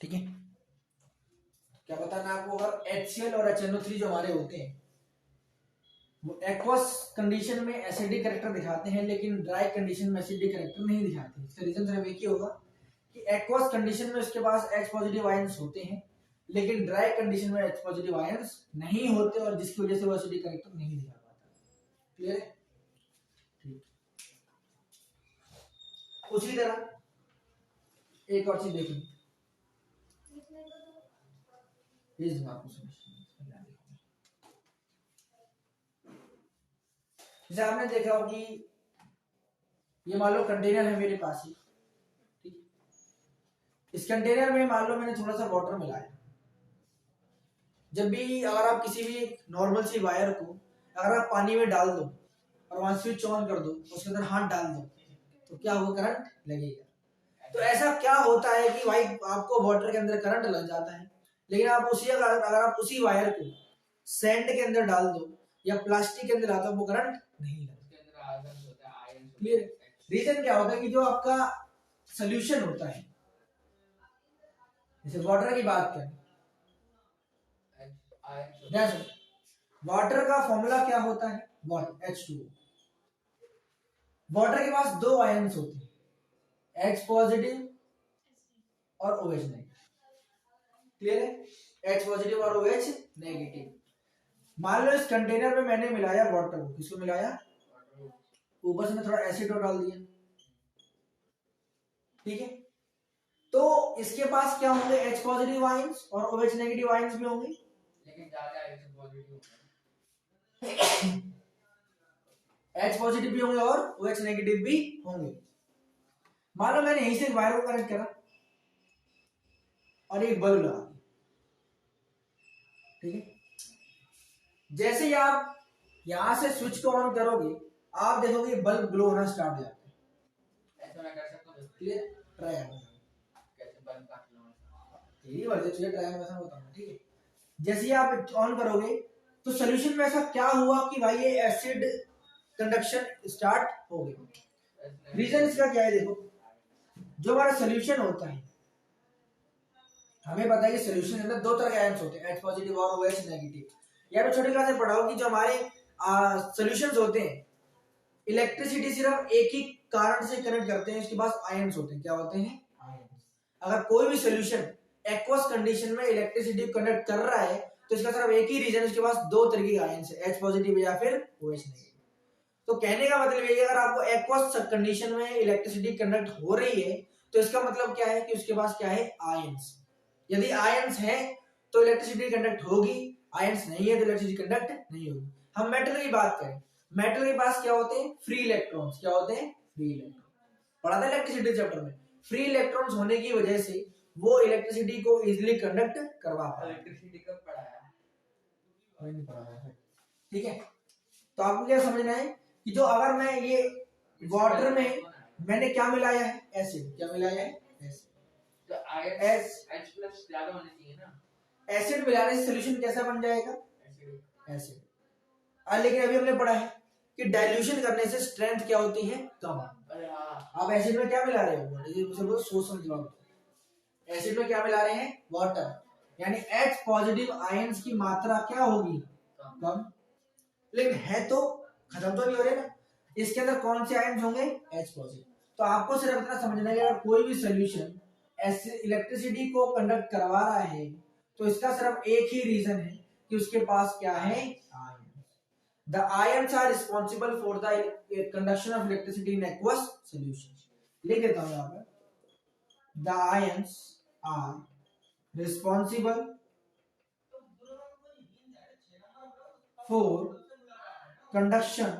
ठीक है, क्या बताना आपको, अगर HCl और HNO3 जो हमारे होते हैं वो एक्वस कंडीशन में एसिडिक कैरेक्टर दिखाते हैं, लेकिन ड्राई कंडीशन में एसिडिक कैरेक्टर नहीं दिखाते। इसका रीजन सिर्फ एक ही होगा कि एक्वस कंडीशन में उसके पास H पॉजिटिव आयंस होते हैं, लेकिन ड्राई कंडीशन में H पॉजिटिव आयंस नहीं होते, और जिसकी वजह से वो एसिडिक कैरेक्टर नहीं दिखा पाता। क्लियर है? ठीक। उसी तरह एक और चीज देखिए, जैसे आपने देखा हो कि ये मान लो कंटेनर है मेरे पास ही, ठीक, इस कंटेनर में मान लो मैंने थोड़ा सा वाटर मिलाया। जब भी अगर आप किसी भी नॉर्मल सी वायर को अगर आप पानी में डाल दो और वहां स्विच ऑन कर दो, उसके अंदर हाथ डाल दो, तो क्या होगा, करंट लगेगा। तो ऐसा क्या होता है कि भाई आपको वाटर के अंदर करंट लग जाता है, लेकिन आप उसी अगर आप उसी वायर को सैंड के अंदर डाल दो या प्लास्टिक के अंदर डाल दो, वो करंट नहीं लगता। क्लियर? रीजन क्या होता है कि जो आपका सोल्यूशन होता है, जैसे वाटर की बात करें, वाटर का फॉर्मूला क्या होता है, वाटर H2O। वाटर के पास दो आयंस होते हैं, H पॉजिटिव और OH नेगेटिव। क्लियर है? H पॉजिटिव और OH नेगेटिव। मान लो इस कंटेनर में मैंने मिलाया वाटर को, किसको मिलाया, ऊपर से मैं थोड़ा एसिड और डाल दिया, ठीक है, तो इसके पास क्या होंगे, H पॉजिटिव आयंस और OH नेगेटिव आयंस भी होंगे, लेकिन ज्यादा H पॉजिटिव H पॉजिटिव भी होंगे और OH नेगेटिव भी होंगे। मान लो मैंने यहीं से वायर को कनेक्ट करा और एक बल्ब लगा दिया, ठीक है, जैसे ही आप यहां से स्विच को ऑन करोगे, आप देखोगे बल्ब ग्लो होना स्टार्ट हो जाता है। ऐसा मैं कर सकता हूं, क्लियर? ट्राई कैसे बल्ब का यही वजह तुझे ट्राई में ऐसा बताऊंगा, ठीक है। जैसे ही आप ऑन करोगे तो सॉल्यूशन में ऐसा क्या हुआ कि भाई ये एसिड कंडक्शन स्टार्ट हो गया। रीजन इसका क्या है, देखो, जो हमारा सॉल्यूशन होता है, हमें पता है कि सॉल्यूशन के अंदर दो तरह के आयंस होते हैं, H पॉजिटिव और OH नेगेटिव। या तो छोटी क्लास में पढ़ाओ कि जो हमारे सॉल्यूशंस होते हैं, इलेक्ट्रिसिटी सिर्फ एक ही कारण से कनेक्ट करते हैं, इसके पास आयंस होते हैं। क्या होते हैं, आयंस। अगर कोई भी सॉल्यूशन एक्वस कंडीशन में इलेक्ट्रिसिटी कनेक्ट कर रहा है, तो इसका सिर्फ एक ही रीजन, इसके पास दो तरह के आयंस है, H पॉजिटिव या फिर OH नेगेटिव। तो कहने का मतलब ये, अगर आपको एक्वस कंडीशन में इलेक्ट्रिसिटी कंडक्ट हो रही है, तो इसका मतलब क्या है कि उसके पास क्या है, आयंस। यदि आयंस है तो इलेक्ट्रिसिटी कंडक्ट होगी, आयंस नहीं है तो इलेक्ट्रिसिटी कंडक्ट नहीं होगी। हम मेटल की बात करें, मेटल के पास क्या होते हैं, फ्री इलेक्ट्रॉन्स। क्या होते हैं, फ्री इलेक्ट्रॉन। पढ़ा था इलेक्ट्रिसिटी चैप्टर में। फ्री इलेक्ट्रॉन्स होने की वजह से वो इलेक्ट्रिसिटी को इजीली कंडक्ट करवा पाते। इलेक्ट्रिसिटी कब पढ़ाया, कोई नहीं पढ़ाया है, ठीक है। तो आपको क्या समझना है कि जो अगर मैं ये वाटर में मैंने क्या मिलाया है, एसिड। क्या मिलाया है, एसिड। तो H प्लस ज्यादा होना चाहिए ना, एसिड मिलाने से सॉल्यूशन कैसा बन जाएगा, एसिड। लेकिन अभी हमने पढ़ा है कि डाइल्यूशन करने से स्ट्रेंथ क्या होती है, कम। अरे हाँ, आप एसिड में क्या मिला रहे हो, शोषण जवाब। एसिड में क्या मिला रहे हैं, वाटर, यानी H पॉजिटिव आयंस की मात्रा क्या होगी, कम। लेकिन है तो खत्म तो नहीं हो रहे ना, इसके अंदर कौन से आयंस होंगे, H पॉजिटिव। तो आपको सिर्फ इतना समझना है कि अगर कोई भी सॉल्यूशन ऐसे इलेक्ट्रिसिटी को कंडक्ट करवा रहा है, तो इसका सिर्फ एक ही रीजन है कि उसके पास क्या है, ions. The ions are responsible for the conduction of electricity in aqueous solution. लिख देता हूं यहां पर, the ions are responsible for conduction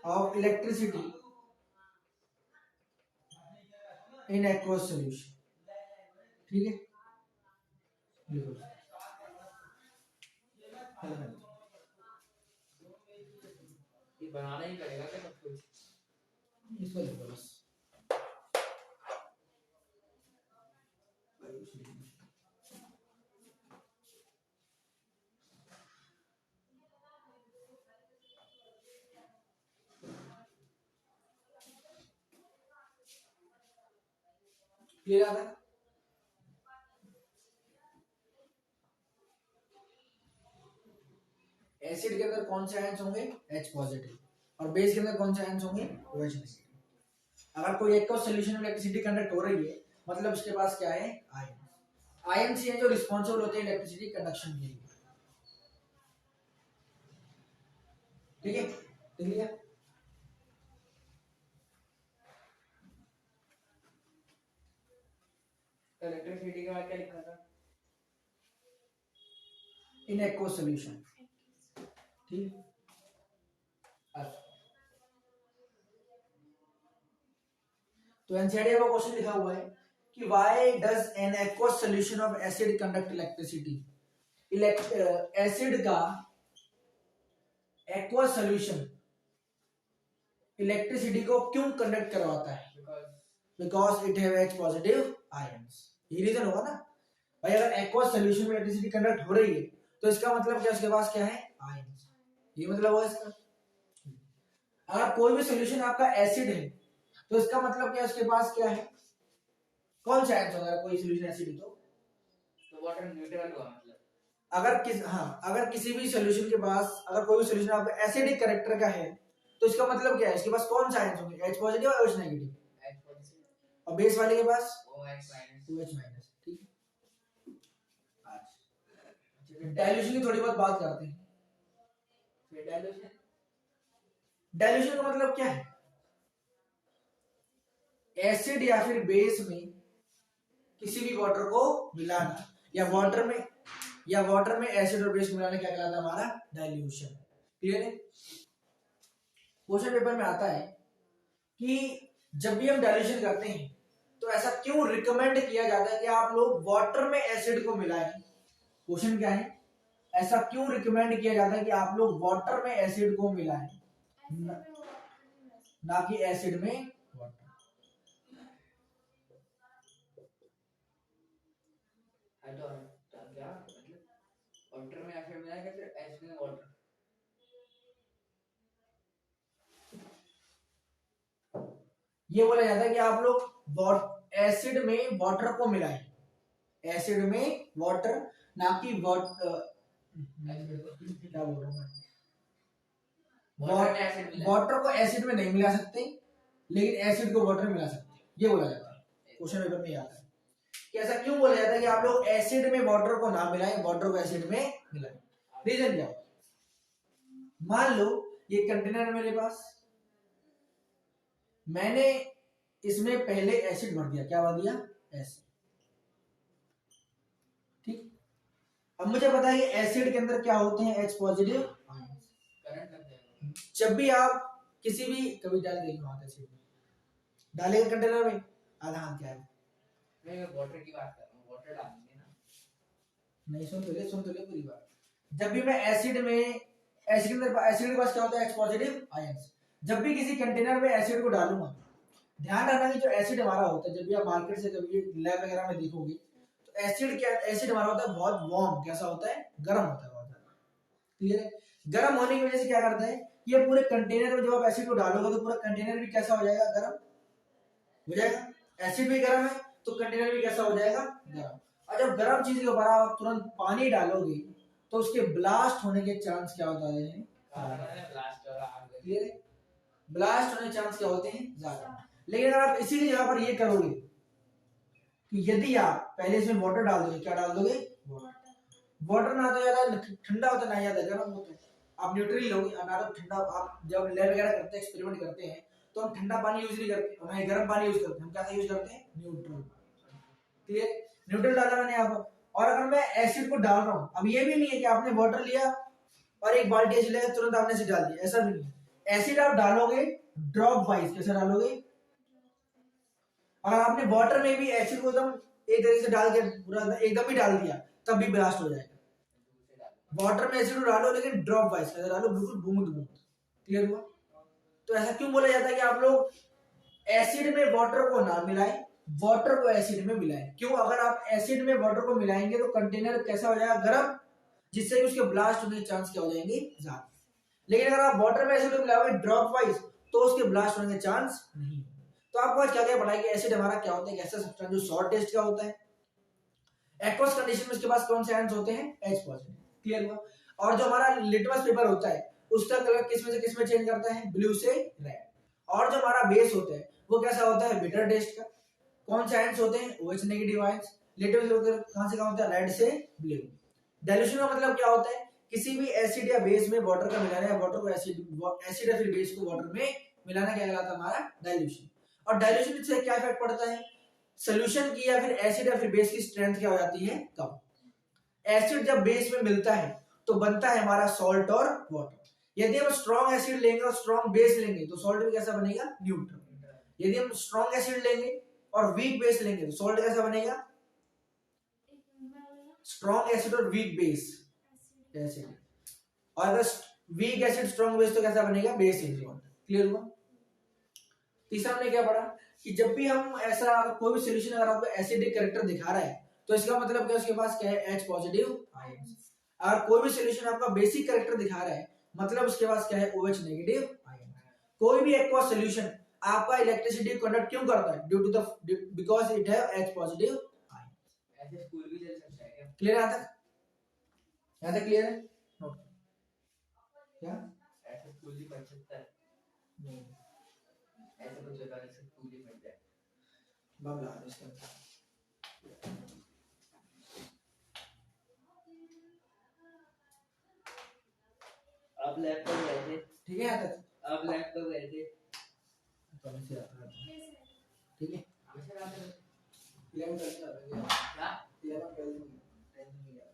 of electricity in aqueous solution. ठीक है, लिखो। ये बनाना ही पड़ेगा क्या सब कुछ, इसको लिखो बस। क्लियर आता है? एसिड के अंदर कौन से आयंस होंगे? H पॉजिटिव, और बेस के अंदर कौन से आयंस होंगे? OH negative. अगर कोई एक सोल्यूशन में इलेक्ट्रिसिटी कंडक्ट हो रही है, मतलब उसके पास क्या है? आयंस। आयंस ये जो रिस्पॉन्सिबल होते हैं इलेक्ट्रिसिटी कंडक्शन के लिए। ठीक है, देख लिया? इलेक्ट्रिसिटी के बाद क्या लिखा था? इन एक्व सोल्यूशन। ठीक, तो एनसीईआरटी का क्वेश्चन लिखा हुआ है कि why does an aqueous solution of acid conduct electricity. Acid का एक्वस सॉल्यूशन इलेक्ट्रिसिटी को क्यों कंडक्ट करवाता है? Because it have H positive ions. ये रीजन होगा ना भाई, अगर एक्वस सॉल्यूशन में इलेक्ट्रिसिटी कंडक्ट हो रही है तो इसका मतलब क्या, उसके पास क्या है? आयंस। ये मतलब होगा इसका। अगर कोई भी सॉल्यूशन आपका एसिड है तो इसका मतलब क्या, उसके पास क्या है? कौन सा आयंस होगा? कोई सॉल्यूशन एसिड है तो वाटर न्यूट्रल हुआ मतलब। अगर किसी भी सॉल्यूशन के पास, अगर कोई भी सॉल्यूशन आपका एसिडिक कैरेक्टर का है तो इसका मतलब क्या है? इसके पास कौन सा आयंस होंगे? H पॉजिटिव और OH नेगेटिव। और बेस वाले के पास OH माइनस। ठीक है, अच्छा डाइल्यूशन की थोड़ी बहुत बात करते हैं। डाइल्यूशन का मतलब क्या है? एसिड या फिर बेस में किसी भी वाटर को मिलाना, या वाटर में एसिड और बेस मिलाना क्या कहलाता है? हमारा डाइल्यूशन। क्लियर है? क्वेश्चन पेपर में आता है कि जब भी हम डाइल्यूशन करते हैं तो ऐसा क्यों रिकमेंड किया जाता है कि आप लोग वाटर में एसिड को मिलाएं? क्वेश्चन क्या है? ऐसा क्यों रिकमेंड किया जाता है कि आप लोग वाटर में एसिड को मिलाएं, ना कि एसिड में वाटर? क्या मतलब वाटर में एसिड मिलाएंगे फिर एसिड में वाटर? ये बोला जाता है कि आप लोग एसिड में वाटर को मिलाएं, एसिड में वाटर, ना कि क्या बोल रहा हूँ, वाटर को एसिड में नहीं मिला सकते लेकिन एसिड को वाटर में मिला सकते हैं, ये बोला जाता है। क्वेश्चन पेपर में आता है कि ऐसा क्यों बोला जाता है कि आप लोग एसिड में वाटर को ना मिलाएं, वाटर को एसिड में मिलाएं? रीजन क्या? मान लो ये कंटेनर है मेरे पास, मैंने इसमें पहले एसिड भर दिया। क्या भर दिया? एसिड। ठीक, अब मुझे पता है कि एसिड के अंदर क्या होते हैं? H positive ions. जब भी आप किसी भी, कभी डाल देंगे वहां एसिड डालेगा कंटेनर में, आधा हाथ क्या है? मैं वाटर की बात कर रहा हूं, वाटर डालेंगे ना। नहीं, सुन तो ले पूरी बात। जब भी मैं एसिड के पास क्या होता है? H positive ions. जब भी किसी कंटेनर में एसिड को डालूंगा, ध्यान रखना कि जो एसिड हमारा होता है, जब भी आप मार्केट से कभी लैब वगैरह में देखोगे तो एसिड हमारा होता है बहुत वार्म। कैसा होता है? गर्म होता है बहुत ज्यादा। क्लियर है? गर्म होने की वजह से क्या करता है, ये पूरे कंटेनर में जब आप एसिड को डालोगे तो पूरा कंटेनर भी कैसा हो जाएगा? गर्म हो जाएगा। एसिड भी गर्म है तो कंटेनर भी कैसा हो जाएगा? गर्म। और जब गर्म चीज के ऊपर आप तुरंत पानी डालोगे तो उसके ब्लास्ट होने के चांस क्या होता है? क्लियर है? ब्लास्ट होने के चांस क्या होते हैं? ज्यादा। लेकिन अगर आप इसी जगह पर ये करोगे कि यदि आप पहले इसमें वाटर डाल दोगे, क्या डाल दोगे? वाटर ना तो ज्यादा ठंडा होता है ना ज्यादा गर्म होता है। आप न्यूट्रल लोगे ना तो ठंडा। आप जब लैब वगैरह करते हैं, एक्सपेरिमेंट करते हैं तो हम ठंडा पानी यूज नहीं करते और ना ही गर्म पानी यूज करते हैं। हम क्या यूज करते हैं? न्यूट्रल। क्लियर? न्यूट्रल डाला मैंने यहाँ पर, और अगर मैं एसिड को डाल रहा हूँ, अब ये भी नहीं है कि आपने वाटर लिया और एक बाल्टी एसिड लिया तुरंत आपने एसिड डाल दिया, ऐसा भी नहीं है। एसिड आप डालोगे ड्रॉप वाइज। कैसे डालोगे? अगर आपने वाटर में भी एसिड को एकदम एक तरीके से डाल के पूरा एकदम ही डाल दिया तब भी ब्लास्ट हो जाएगा। वाटर में एसिड डालो लेकिन ड्रॉप वाइज कैसे डालो? बिल्कुल बूंद बूंद। क्लियर हुआ? तो ऐसा क्यों बोला जाता है कि आप लोग एसिड में वाटर को ना मिलाएं, वाटर को एसिड में मिलाएं? क्यों? अगर आप एसिड में वाटर को मिलाएंगे तो कंटेनर कैसा हो जाएगा? गर्म, जिससे कि उसके ब्लास्ट होने के चांस क्या हो जाएंगे? ज्यादा। लेकिन अगर आप वाटर में एसिड को मिलाओगे ड्रॉप वाइज तो उसके ब्लास्ट होने के चांस नहीं। तो आपको आज क्या क्या पढ़ा है कि एसिड हमारा क्या होता है, एक ऐसा सब्सटेंस जो सॉल्ट टेस्ट का होता है, एक्वस कंडीशन में उसके पास कौन से आयंस होते हैं, H पॉजिटिव, क्लियर हुआ। और जो हमारा लिटमस पेपर होता है उसका कलर किस में से किस में चेंज करता है, ब्लू से रेड। और जो हमारा बेस होता है वो कैसा होता है, बिटर टेस्ट का, कौन से आयंस होते हैं, OH negative ions, litmus paper कहां से कहां होता है, रेड से ब्लू। डाइल्यूशन का मतलब क्या होता है, किसी भी एसिड या बेस में वाटर का मिलाना या वाटर को एसिड या फिर बेस को वाटर में मिलाना क्या कहलाता है, हमारा डाइल्यूशन। और डाइल्यूशन से क्या इफेक्ट पड़ता है, सोल्यूशन की या फिर एसिड या फिर बेस की स्ट्रेंथ क्या हो जाती है, कम। एसिड जब बेस में मिलता है तो बनता है हमारा सॉल्ट और वाटर। यदि हम स्ट्रॉन्ग एसिड लेंगे और स्ट्रॉन्ग बेस लेंगे तो सॉल्ट भी कैसा बनेगा, न्यूट्रल। यदि हम स्ट्रॉन्ग एसिड लेंगे और वीक बेस लेंगे तो सॉल्ट कैसा बनेगा, स्ट्रॉन्ग एसिड और वीक बेस एसिड। और अगर वीक एसिड स्ट्रॉन्ग बेस तो कैसा बनेगा, बेस इन सॉल्ट, क्लियर हुआ। तीसरा हमने क्या पढ़ा कि जब भी हम ऐसा कोई भी सॉल्यूशन अगर आपको एसिडिक कैरेक्टर दिखा रहा है तो इसका मतलब क्या, उसके पास क्या है, H पॉजिटिव आयंस। अगर कोई भी सॉल्यूशन आपका बेसिक कैरेक्टर दिखा रहा है मतलब उसके पास क्या है, OH नेगेटिव आयंस। कोई भी एक्वस सॉल्यूशन आपका इलेक्ट्रिसिटी कंडक्ट क्यों करता है, due to the because it have H positive ions. ऐसे स्कूल भी चल सकता है क्या? क्लियर है यहां तक क्लियर है, नोट क्या, ऐसे स्कूल भी पढ़ सकता है, नहीं ऐसे कुछ होता है, ऐसे स्कूल भी पढ़ जाए। बबला इसका आप लैब पर गए थे, ठीक है, यहां तक आप लैब पर गए थे, तो हमें आता है, ठीक है। हमेशा रात में 11 करके आता है क्या 11 12 में 10 में गया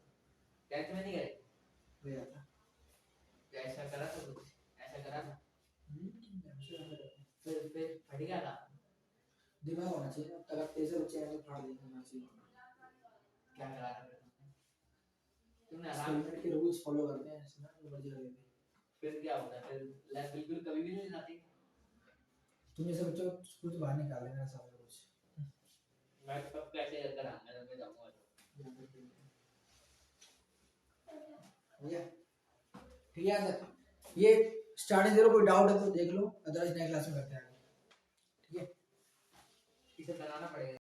टेंथ में नहीं गए? गया था। क्या ऐसा करा था, कुछ ऐसा करा था, हमसे फिर फट गया था? दिमाग होना चाहिए, अब तक तेज बच्चे हैं तो फाड़ देंगे, होना चाहिए। क्या करा था फिर तुमने? आराम एक्सपेरिमेंट के रूल्स फॉलो करते हैं, ऐसे ना जो मर्जी कर देते हैं। फिर क्या होता है, फिर लैब बिल्कुल कभी भी नहीं जाती? तुम जैसे बच्चों को स्कूल से बाहर निकाल देना सब कुछ। मैं कब कैसे करकर आऊंगा जब मैं जाऊंगा तो। भैया ठीक है, सर ये स्टार्टिंग जीरो कोई डाउट है तो देख लो, अदरवाइज नेक्स्ट क्लास में करते हैं, ठीक है। इसे बनाना पड़ेगा।